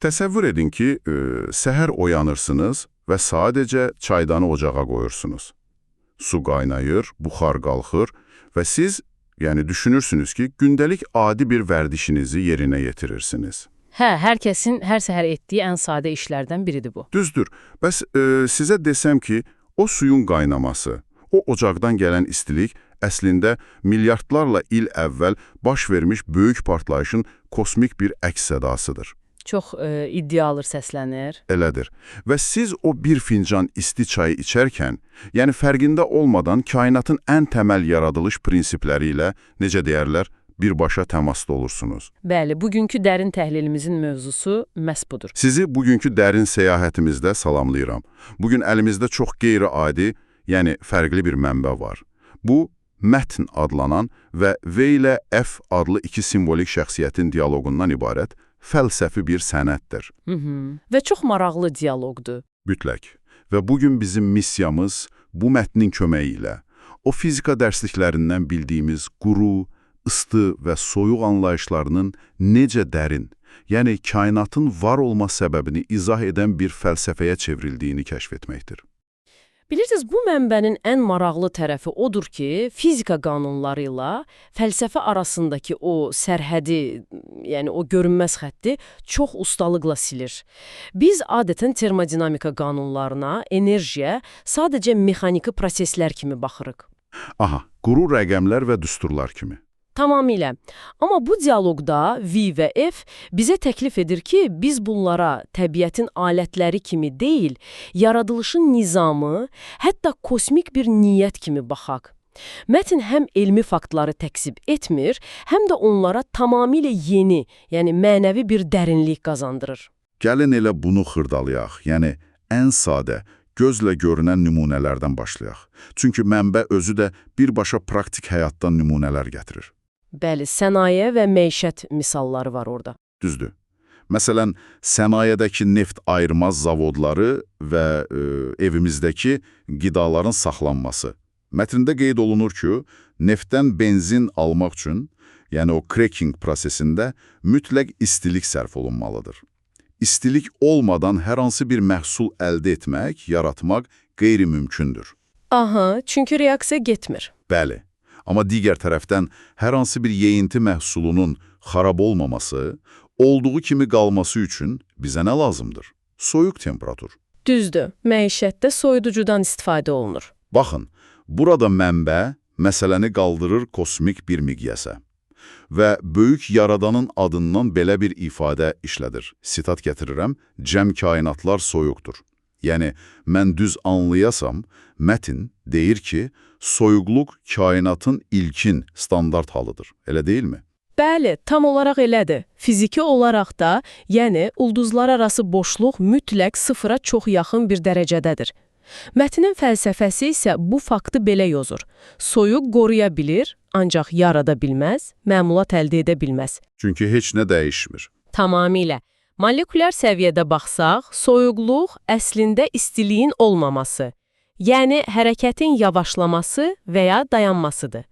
Təsəvvür edin ki, səhər oyanırsınız və sadəcə çaydanı ocağa qoyursunuz. Su qaynayır, buxar qalxır və siz, yəni düşünürsünüz ki, gündəlik adi bir vərdişinizi yerinə yetirirsiniz. Hə, hər kəsin hər səhər etdiyi ən sadə işlərdən biridir bu. Düzdür. Bəs sizə desəm ki, o suyun qaynaması, o ocaqdan gələn istilik əslində milyardlarla il əvvəl baş vermiş böyük partlayışın kosmik bir əks sədasıdır. Çox iddialı səslənir. Elədir. Və siz o bir fincan isti çayı içərkən, yəni fərqində olmadan kainatın ən təməl yaradılış prinsipləri ilə, necə deyərlər, birbaşa təmasda olursunuz. Bəli, bugünkü dərin təhlilimizin mövzusu məhz budur. Sizi bugünkü dərin səyahətimizdə salamlayıram. Bugün əlimizdə çox qeyri-adi, yəni fərqli bir mənbə var. Bu, mətn adlanan və V ilə F adlı iki simvolik şəxsiyyətin dialoqundan ibarət fəlsəfi bir sənətdir. Və çox maraqlı dialoqdur. Mütləq. Və bugün bizim missiyamız bu mətnin köməyi ilə o fizika dərsliklərindən bildiyimiz quru, isti və soyuq anlayışlarının necə dərin, yəni kainatın var olma səbəbini izah edən bir fəlsəfəyə çevrildiyini kəşf etməkdir. Bilirsiniz, bu mənbənin ən maraqlı tərəfi odur ki, fizika qanunları ilə fəlsəfə arasındakı o sərhədi, yəni o görünməz xətti çox ustalıqla silir. Biz adətən termodinamika qanunlarına, enerjiyə sadəcə mexaniki proseslər kimi baxırıq. Aha, quru rəqəmlər və düsturlar kimi. Tamamilə. Amma bu dialoqda V və F bizə təklif edir ki, biz bunlara təbiətin alətləri kimi deyil, yaradılışın nizamı, hətta kosmik bir niyyət kimi baxaq. Mətn həm elmi faktları təkzib etmir, həm də onlara tamamilə yeni, yəni mənəvi bir dərinlik qazandırır. Gəlin elə bunu xırdalayaq, yəni ən sadə, gözlə görünən nümunələrdən başlayaq. Çünki mənbə özü də birbaşa praktik həyatdan nümunələr gətirir. Bəli, sənaye və məişət misalları var orada. Düzdür. Məsələn, sənayedəki neft ayırmaz zavodları və evimizdəki qidaların saxlanması. Mətndə qeyd olunur ki, neftdən benzin almaq üçün, yəni o cracking prosesində mütləq istilik sərf olunmalıdır. İstilik olmadan hər hansı bir məhsul əldə etmək, yaratmaq qeyri-mümkündür. Aha, çünki reaksiya getmir. Bəli. Amma digər tərəfdən hər hansı bir yeyinti məhsulunun xarab olmaması, olduğu kimi qalması üçün bizə nə lazımdır? Soyuq temperatur. Düzdür, məişətdə soyuducudan istifadə olunur. Baxın, burada mənbə məsələni qaldırır kosmik bir miqyasa və böyük yaradanın adından belə bir ifadə işlədir. Sitat gətirirəm, cəm kainatlar soyuqdur. Yəni, mən düz anlayasam, mətn deyir ki, soyuqluq kainatın ilkin standart halıdır, elə deyilmi? Bəli, tam olaraq elədir. Fiziki olaraq da, yəni ulduzlar arası boşluq mütləq sıfıra çox yaxın bir dərəcədədir. Mətnin fəlsəfəsi isə bu faktı belə yozur. Soyuq qoruya bilir, ancaq yarada bilməz, məmulat əldə edə bilməz. Çünki heç nə dəyişmir. Tamamilə. Molekulyar səviyyədə baxsaq, soyuqluq əslində istiliyin olmaması, yəni hərəkətin yavaşlaması və ya dayanmasıdır.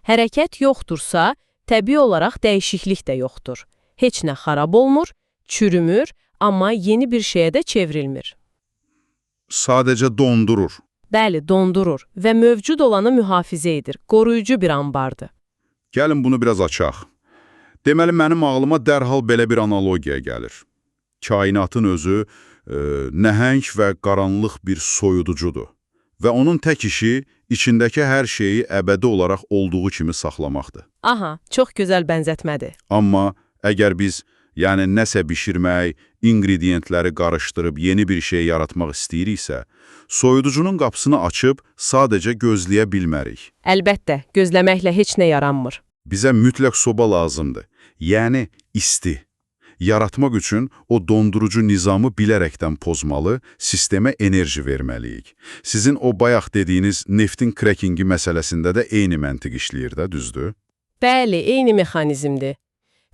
Hərəkət yoxdursa, təbii olaraq dəyişiklik də yoxdur. Heç nə xarab olmur, çürümür, amma yeni bir şeyə də çevrilmir. Sadəcə dondurur. Bəli, dondurur və mövcud olanı mühafizə edir, qoruyucu bir anbardır. Gəlin bunu biraz açaq. Deməli, mənim ağlıma dərhal belə bir analogiya gəlir. Kainatın özü nəhəng və qaranlıq bir soyuducudur və onun tək işi içindəki hər şeyi əbədi olaraq olduğu kimi saxlamaqdır. Aha, çox gözəl bənzətmədir. Amma əgər biz, yəni nəsə bişirmək, ingrediyentləri qarışdırıb yeni bir şey yaratmaq istəyiriksə, soyuducunun qapısını açıb sadəcə gözləyə bilmərik. Əlbəttə, gözləməklə heç nə yaranmır. Bizə mütləq soba lazımdır, yəni isti. Yaratmaq üçün o dondurucu nizamı bilərəkdən pozmalı, sistemə enerji verməliyik. Sizin o bayaq dediyiniz neftin crackingi məsələsində də eyni məntiq işləyir də, düzdür? Bəli, eyni mexanizmdir.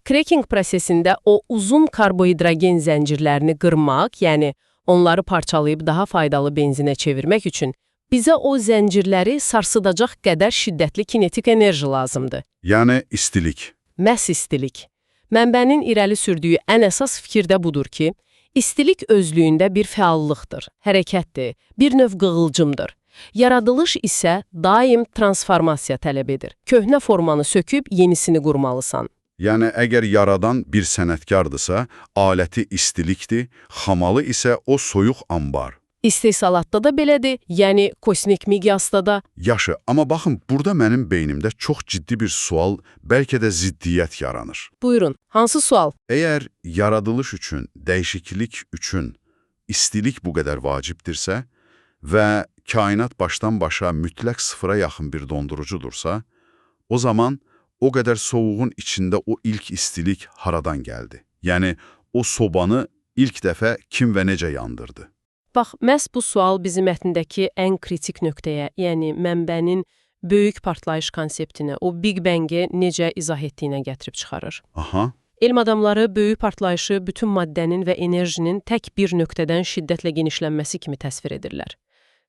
Cracking prosesində o uzun karbohidrogen zəncirlərini qırmaq, yəni onları parçalayıb daha faydalı benzinə çevirmək üçün bizə o zəncirləri sarsıdacaq qədər şiddətli kinetik enerji lazımdır. Yəni istilik. Məhz istilik. Mənbənin irəli sürdüyü ən əsas fikir də budur ki, İstilik özlüyündə bir fəallıqdır, hərəkətdir, bir növ qığılcımdır. Yaradılış isə daim transformasiya tələb edir. Köhnə formanı söküb yenisini qurmalısan. Yəni, əgər yaradan bir sənətkardırsa, aləti istilikdir, xamalı isə o soyuq ambar. İstehsalatda da belədir, yəni kosmik miqyasda da. Yaxşı, amma baxın, burada mənim beynimdə çox ciddi bir sual, bəlkə də ziddiyyət yaranır. Buyurun, hansı sual? Əgər yaradılış üçün, dəyişiklik üçün istilik bu qədər vacibdirsə və kainat başdan başa mütləq sıfıra yaxın bir dondurucudursa, o zaman o qədər soğuğun içində o ilk istilik haradan gəldi? Yəni, o sobanı ilk dəfə kim və necə yandırdı? Bax, məhz bu sual bizi mətndəki ən kritik nöqtəyə, yəni mənbənin böyük partlayış konseptinə, o Big Bang-i necə izah etdiyinə gətirib çıxarır. Aha. Elm adamları böyük partlayışı bütün maddənin və enerjinin tək bir nöqtədən şiddətlə genişlənməsi kimi təsvir edirlər.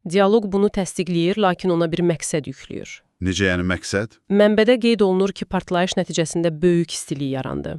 Dialoq bunu təsdiqləyir, lakin ona bir məqsəd yükləyir. Necə yəni məqsəd? Mənbədə qeyd olunur ki, partlayış nəticəsində böyük istilik yarandı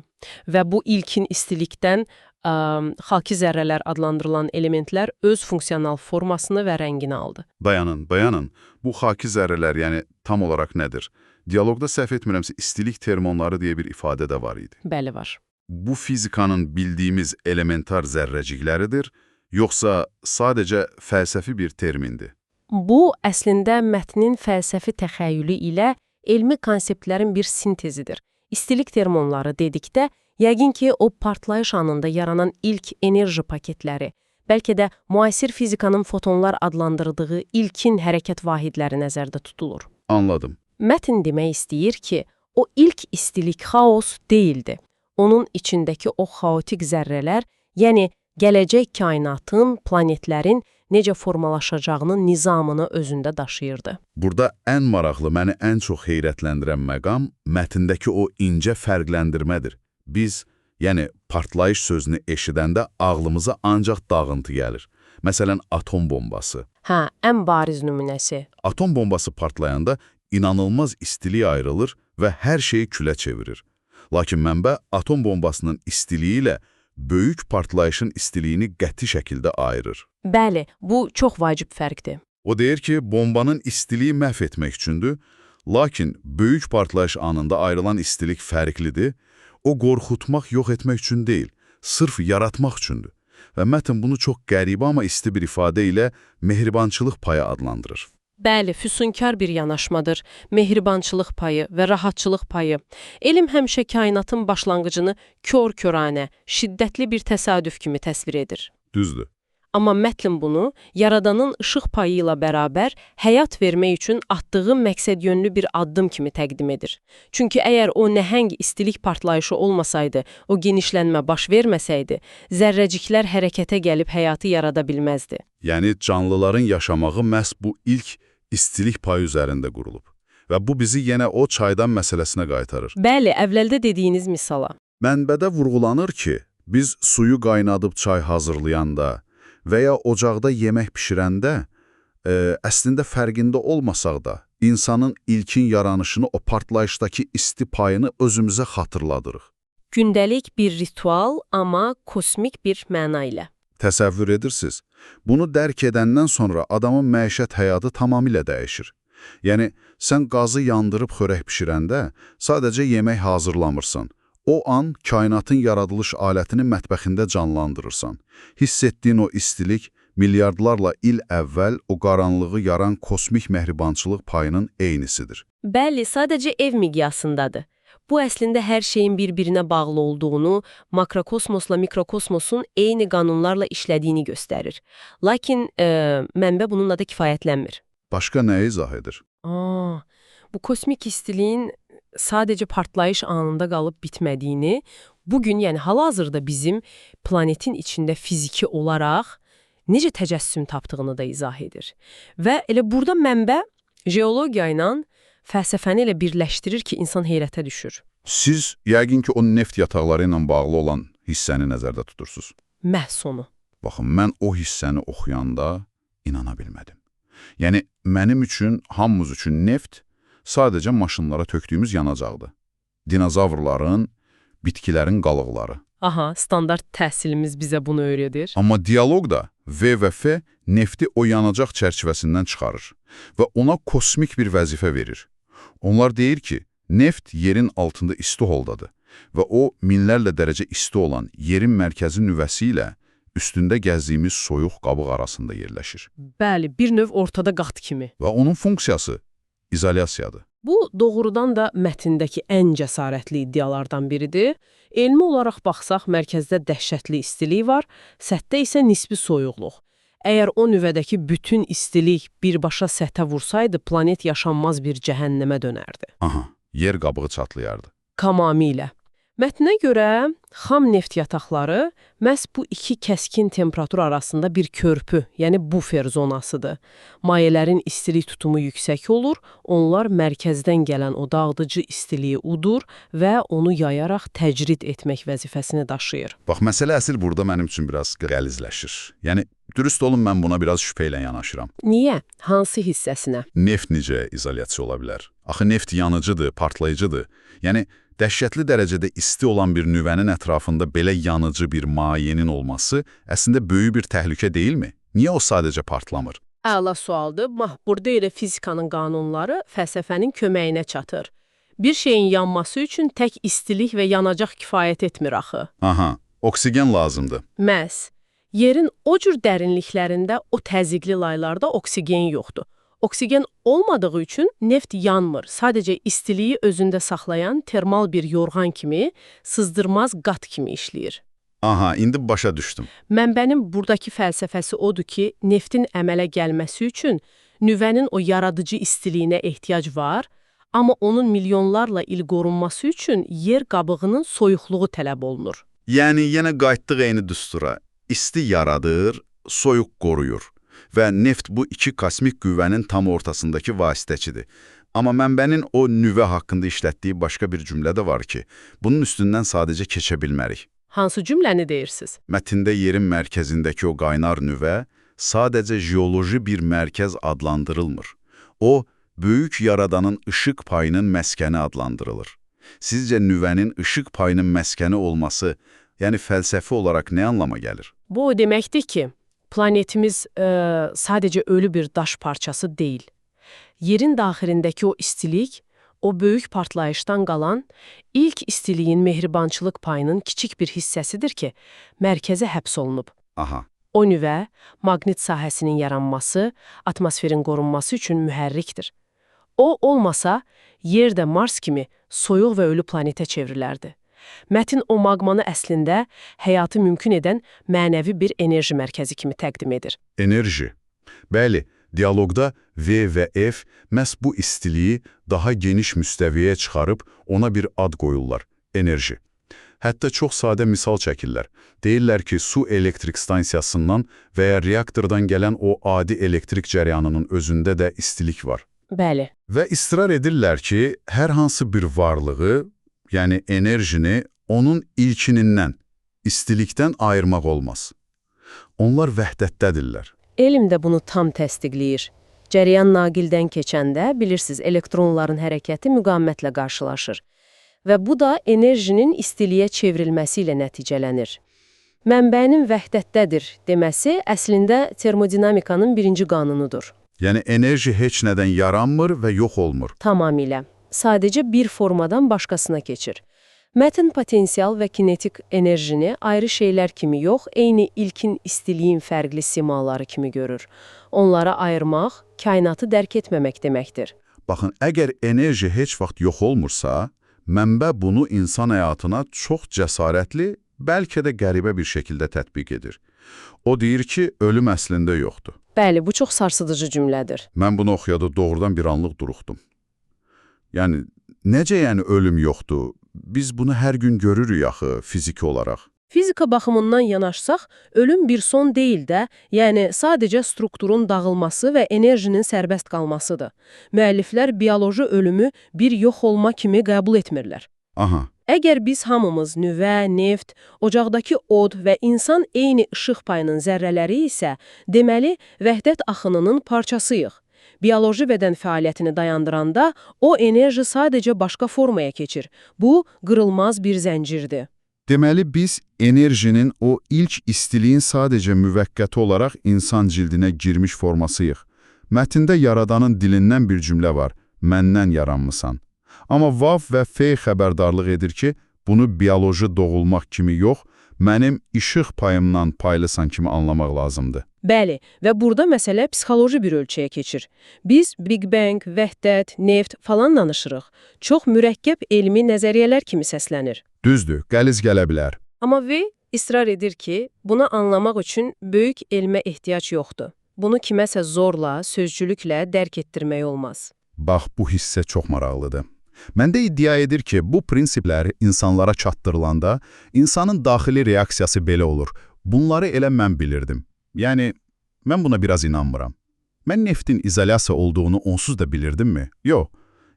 və bu ilkin istilikdən xalki zərrələr adlandırılan elementlər öz funksional formasını və rəngini aldı. Dayanın. Bu xaki zərrələr, yəni tam olaraq nədir? Dialoqda səhv etmirəmsə, istilik termonları deyə bir ifadə də var idi. Bəli, var. Bu fizikanın bildiyimiz elementar zərrəcikləridir, yoxsa sadəcə fəlsəfi bir termindir? Bu, əslində mətnin fəlsəfi təxəyyülü ilə elmi konseptlərin bir sintezidir. İstilik termonları dedikdə, yəqin ki, o partlayış anında yaranan ilk enerji paketləri, bəlkə də müasir fizikanın fotonlar adlandırdığı ilkin hərəkət vahidləri nəzərdə tutulur. Anladım. Mətn demək istəyir ki, o ilk istilik xaos deyildi. Onun içindəki o xaotik zərrələr, yəni gələcək kainatın, planetlərin necə formalaşacağının nizamını özündə daşıyırdı. Burada ən maraqlı, məni ən çox heyrətləndirən məqam mətndəki o incə fərqləndirmədir. Biz, yəni partlayış sözünü eşidəndə ağlımıza ancaq dağıntı gəlir. Məsələn, atom bombası. Hə, ən bariz nümunəsi. Atom bombası partlayanda inanılmaz istilik ayrılır və hər şeyi külə çevirir. Lakin mənbə atom bombasının istiliyi ilə böyük partlayışın istiliyini qəti şəkildə ayırır. Bəli, bu çox vacib fərqdir. O deyir ki, bombanın istiliyi məhv etmək üçündür, lakin böyük partlayış anında ayrılan istilik fərqlidir. O qorxutmaq, yox etmək üçün deyil, sırf yaratmaq üçündür. Və mətn bunu çox qəribə amma isti bir ifadə ilə mehribançılıq payı adlandırır. Bəli, füsunkar bir yanaşmadır, mehribançılıq payı və rahatçılıq payı. Elm həmişə kainatın başlanğıcını kör-köranə, şiddətli bir təsadüf kimi təsvir edir. Düzdür. Amma mətn bunu yaradanın işıq payı ilə bərabər həyat vermək üçün atdığı məqsədyönlü bir addım kimi təqdim edir. Çünki əgər o nəhəng istilik partlayışı olmasaydı, o genişlənmə baş verməsəydi, zərrəciklər hərəkətə gəlib həyatı yarada bilməzdi. Yəni canlıların yaşamağı məhz bu ilk istilik payı üzərində qurulub. Və bu bizi yenə o çaydan məsələsinə qaytarır. Bəli, əvvəldə dediyiniz misala. Mənbədə vurğulanır ki, biz suyu qaynadıb çay hazırlayanda və ya ocaqda yemək pişirəndə, əslində fərqində olmasaq da, insanın ilkin yaranışını, o partlayışdakı isti payını özümüzə xatırladırıq. Gündəlik bir ritual, amma kosmik bir məna ilə. Təsəvvür edirsiniz, bunu dərk edəndən sonra adamın məişət həyatı tamamilə dəyişir. Yəni, sən qazı yandırıb xörək pişirəndə sadəcə yemək hazırlamırsan. O an kainatın yaradılış alətini mətbəxində canlandırırsan. Hiss etdiyin o istilik milyardlarla il əvvəl o qaranlığı yaran kosmik mehribançılıq payının eynisidir. Bəli, sadəcə ev miqyasındadır. Bu əslində hər şeyin bir-birinə bağlı olduğunu, makrokosmosla mikrokosmosun eyni qanunlarla işlədiyini göstərir. Lakin mənbə bununla da kifayətlənmir. Başqa nə izah edir? Bu kosmik istiliyin sadəcə partlayış anında qalıb bitmədiyini, bugün, yəni hal-hazırda bizim planetin içində fiziki olaraq necə təcəssüm tapdığını da izah edir. Və elə burada mənbə jeologiya ilə fəlsəfəni ilə birləşdirir ki, insan heyrətə düşür. Siz yəqin ki, o neft yataqları ilə bağlı olan hissəni nəzərdə tutursunuz. Məhz onu. Baxın, mən o hissəni oxuyanda inana bilmədim. Yəni, mənim üçün, hamımız üçün neft sadəcə maşınlara tökdüyümüz yanacaqdır. Dinozavrların, bitkilərin qalıqları. Aha, standart təhsilimiz bizə bunu öyrədir. Amma dialoqda V və F nefti o yanacaq çərçivəsindən çıxarır və ona kosmik bir vəzifə verir. Onlar deyir ki, neft yerin altında isti holdadır və o minlərlə dərəcə isti olan yerin mərkəzi nüvəsi ilə üstündə gəzdiyimiz soyuq qabıq arasında yerləşir. Bəli, bir növ ortada qat kimi. Və onun funksiyası izolyasiyadır. Bu, doğrudan da mətndəki ən cəsarətli iddialardan biridir. Elmi olaraq baxsaq, mərkəzdə dəhşətli istilik var, səthdə isə nisbi soyuqluq. Əgər o nüvədəki bütün istilik birbaşa səthə vursaydı, planet yaşanmaz bir cəhənnəmə dönərdi. Aha, yer qabığı çatlayardı. Tamamilə. Mətnə görə xam neft yataqları məhz bu iki kəskin temperatur arasında bir körpü, yəni bufer zonasıdır. Mayələrin istilik tutumu yüksək olur, onlar mərkəzdən gələn o dağıdıcı istiliyi udur və onu yayaraq təcrid etmək vəzifəsini daşıyır. Bax, məsələ əsl burada mənim üçün biraz qəlizləşir. Yəni, dürüst olun, mən buna biraz şübhə ilə yanaşıram. Niyə? Hansı hissəsinə? Neft necə izolyasiya ola bilər? Axı neft yanıcıdır, partlayıcıdır. Yəni, dəhşətli dərəcədə isti olan bir nüvənin ətrafında belə yanıcı bir mayenin olması əslində böyük bir təhlükə deyilmi? Niyə o sadəcə partlamır? Əla sualdır. Burada elə fizikanın qanunları fəlsəfənin köməyinə çatır. Bir şeyin yanması üçün tək istilik və yanacaq kifayət etmir axı. Aha, oksigen lazımdır. Məhz. Yerin o cür dərinliklərində o təzyiqli laylarda oksigen yoxdur. Oksigen olmadığı üçün neft yanmır. Sadəcə istiliyi özündə saxlayan termal bir yorğan kimi, sızdırmaz qat kimi işləyir. Aha, indi başa düşdüm. Mənbənin buradakı fəlsəfəsi odur ki, neftin əmələ gəlməsi üçün nüvənin o yaradıcı istiliyinə ehtiyac var, amma onun milyonlarla il qorunması üçün yer qabığının soyuqluğu tələb olunur. Yəni, yenə qayıtdıq eyni düstura. İsti yaradır, soyuq qoruyur. Və neft bu iki kosmik qüvvənin tam ortasındakı vasitəçidir. Amma mənbənin o nüvə haqqında işlətdiyi başqa bir cümlə də var ki, bunun üstündən sadəcə keçə bilmərik. Hansı cümləni deyirsiniz? Mətndə yerin mərkəzindəki o qaynar nüvə sadəcə jeoloji bir mərkəz adlandırılmır. O, böyük yaradanın işıq payının məskəni adlandırılır. Sizcə nüvənin işıq payının məskəni olması, yəni fəlsəfi olaraq nə anlama gəlir? Bu o deməkdir ki, planetimiz sadəcə ölü bir daş parçası deyil. Yerin daxilindəki o istilik, o böyük partlayışdan qalan ilk istiliyin mehribançılıq payının kiçik bir hissəsidir ki, mərkəzə həbs olunub. Aha. O nüvə, maqnit sahəsinin yaranması, atmosferin qorunması üçün mühərrikdir. O olmasa, yer də Mars kimi soyuq və ölü planetə çevrilərdi. Mətn o maqmanı əslində həyatı mümkün edən mənəvi bir enerji mərkəzi kimi təqdim edir. Enerji. Bəli, dialoqda V və F məhz bu istiliyi daha geniş müstəviyə çıxarıb ona bir ad qoyurlar – enerji. Hətta çox sadə misal çəkirlər. Deyirlər ki, su elektrik stansiyasından və ya reaktordan gələn o adi elektrik cəryanının özündə də istilik var. Bəli. Və israr edirlər ki, hər hansı bir varlığı, yəni enerjini onun ilkinindən, istilikdən ayırmaq olmaz. Onlar vəhdətdədirlər. Elm də bunu tam təsdiqləyir. Cəryan naqildən keçəndə, bilirsiniz, elektronların hərəkəti müqavimətlə qarşılaşır. Və bu da enerjinin istiliyə çevrilməsi ilə nəticələnir. Mənbənin vəhdətdədir deməsi əslində termodinamikanın birinci qanunudur. Yəni enerji heç nədən yaranmır və yox olmur. Tamamilə. Sadəcə bir formadan başqasına keçir. Mətn potensial və kinetik enerjini ayrı şeylər kimi yox, eyni ilkin istiliyin fərqli simaları kimi görür. Onlara ayırmaq, kainatı dərk etməmək deməkdir. Baxın, əgər enerji heç vaxt yox olmursa, mənbə bunu insan həyatına çox cəsarətli, bəlkə də qəribə bir şəkildə tətbiq edir. O deyir ki, ölüm əslində yoxdur. Bəli, bu çox sarsıdıcı cümlədir. Mən bunu oxuyada doğrudan bir anlıq duruxdum. Yəni, necə yəni ölüm yoxdur? Biz bunu hər gün görürük axı, fiziki olaraq. Fizika baxımından yanaşsaq, ölüm bir son deyil də, yəni sadəcə strukturun dağılması və enerjinin sərbəst qalmasıdır. Müəlliflər bioloji ölümü bir yox olma kimi qəbul etmirlər. Aha. Əgər biz hamımız nüvə, neft, ocaqdakı od və insan eyni işıq payının zərrələri isə, deməli, vəhdət axınının parçasıyıq. Bioloji bədən fəaliyyətini dayandıranda, o enerji sadəcə başqa formaya keçir. Bu, qırılmaz bir zəncirdir. Deməli, biz enerjinin o ilk istiliyin sadəcə müvəqqəti olaraq insan cildinə girmiş formasıyıq. Mətndə Yaradanın dilindən bir cümlə var, məndən yaranmısan. Amma Vav və F xəbərdarlıq edir ki, bunu bioloji doğulmaq kimi yox, mənim işıq payımdan paylısan kimi anlamaq lazımdır. Bəli, və burada məsələ psixoloji bir ölçüyə keçir. Biz Big Bang, vəhdət, neft falan danışırıq. Çox mürəkkəb elmi nəzəriyyələr kimi səslənir. Düzdür, qəliz gələ bilər. Amma V israr edir ki, bunu anlamaq üçün böyük elmə ehtiyac yoxdur. Bunu kiməsə zorla, sözcülüklə dərk etdirmək olmaz. Bax, bu hissə çox maraqlıdır. Məndə iddia edir ki, bu prinsiplər insanlara çatdırılanda insanın daxili reaksiyası belə olur. Bunları elə mən bilirdim. Yəni, mən buna biraz inanmıram. Mən neftin izolyasiya olduğunu onsuz da bilirdimmi? Yox.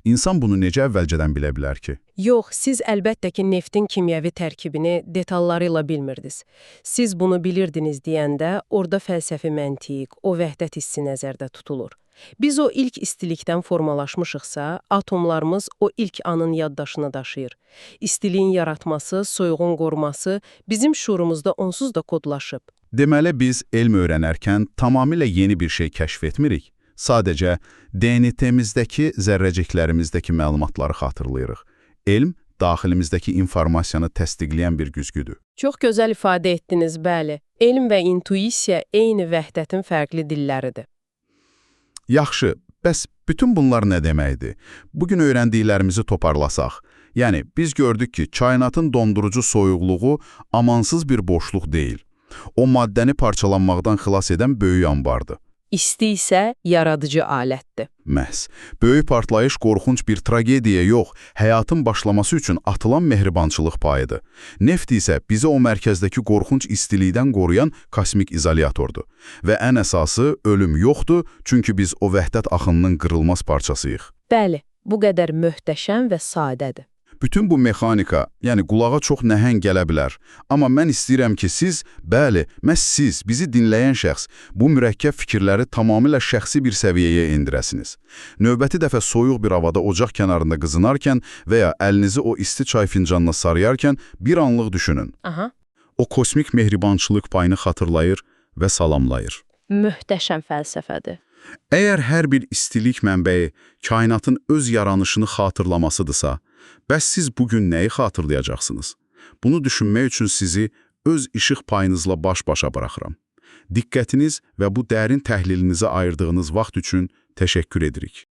İnsan bunu necə əvvəlcədən bilə bilər ki? Yox, siz əlbəttə ki, neftin kimyəvi tərkibini detallarıyla bilmirdiniz. Siz bunu bilirdiniz deyəndə, orada fəlsəfi məntiq, o vəhdət hissi nəzərdə tutulur. Biz o ilk istilikdən formalaşmışıqsa, atomlarımız o ilk anın yaddaşını daşıyır. İstiliyin yaratması, soyuğun qoruması bizim şuurumuzda onsuz da kodlaşıb. Deməli, biz elm öyrənərkən tamamilə yeni bir şey kəşf etmirik. Sadəcə DNT-mizdəki zərrəciklərimizdəki məlumatları xatırlayırıq. Elm, daxilimizdəki informasiyanı təsdiqləyən bir güzgüdür. Çox gözəl ifadə etdiniz, bəli. Elm və intuisiya eyni vəhdətin fərqli dilləridir. Yaxşı, bəs bütün bunlar nə deməkdir? Bugün öyrəndiklərimizi toparlasaq, yəni biz gördük ki, kainatın dondurucu soyuqluğu amansız bir boşluq deyil. O maddəni parçalanmaqdan xilas edən böyük anbardır. İsti isə yaradıcı alətdir. Məhz. Böyük partlayış qorxunc bir tragediya yox, həyatın başlaması üçün atılan mehribançılıq payıdır. Neft isə bizi o mərkəzdəki qorxunc istilikdən qoruyan kosmik izolyatordur. Və ən əsası, ölüm yoxdur, çünki biz o vəhdət axınının qırılmaz parçasıyıq. Bəli, bu qədər möhtəşəm və sadədir. Bütün bu mexanika, yəni qulağa çox nəhəng gələ bilər. Amma mən istəyirəm ki, siz, bəli, məhz siz, bizi dinləyən şəxs, bu mürəkkəb fikirləri tamamilə şəxsi bir səviyyəyə endirəsiniz. Növbəti dəfə soyuq bir havada ocaq kənarında qızınarkən və ya əlinizi o isti çay fincanına sarıyarkən bir anlıq düşünün. Aha. O kosmik mehribançılıq payını xatırlayır və salamlayır. Möhtəşəm fəlsəfədir. Əgər hər bir istilik mənbəyi kainatın öz yaranışını xatırlamasıdırsa, bəs siz bugün nəyi xatırlayacaqsınız? Bunu düşünmək üçün sizi öz işıq payınızla baş-başa bıraxıram. Diqqətiniz və bu dərin təhlilinizi ayırdığınız vaxt üçün təşəkkür edirik.